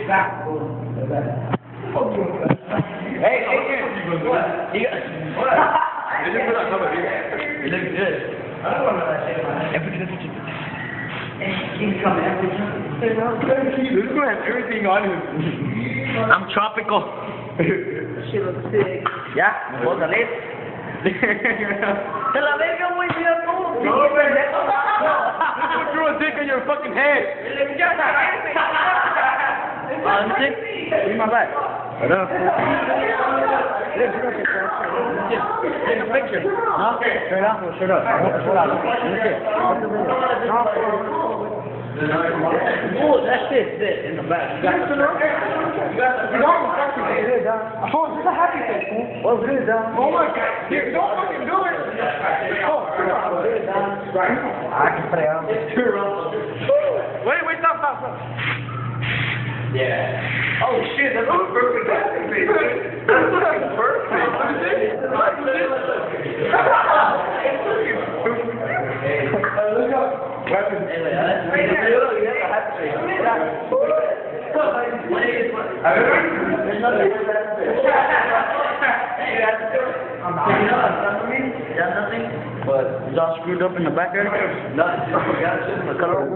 Hey, what? It looks good. I don't want that shit. Keep coming every time. This guy has everything on him. I'm tropical. Shit looks sick. Ya, me puedo salir. ¡Se la verga, güey! ¡Mira cómo! No, man. Put through a dick in your fucking head. Sick? Give me my back. What up? Take a picture. Huh? Straight up. Straight up. Oh, that shit's fit in the back. You got the Oh, this is a happy face, fool. What's good, dog? Oh my God. Here, don't fucking do it. Oh, I can play out. wait, stop. Yeah. Oh shit, that looks perfect. That's fucking perfect. But it's all screwed up in the back there? Nothing. The color?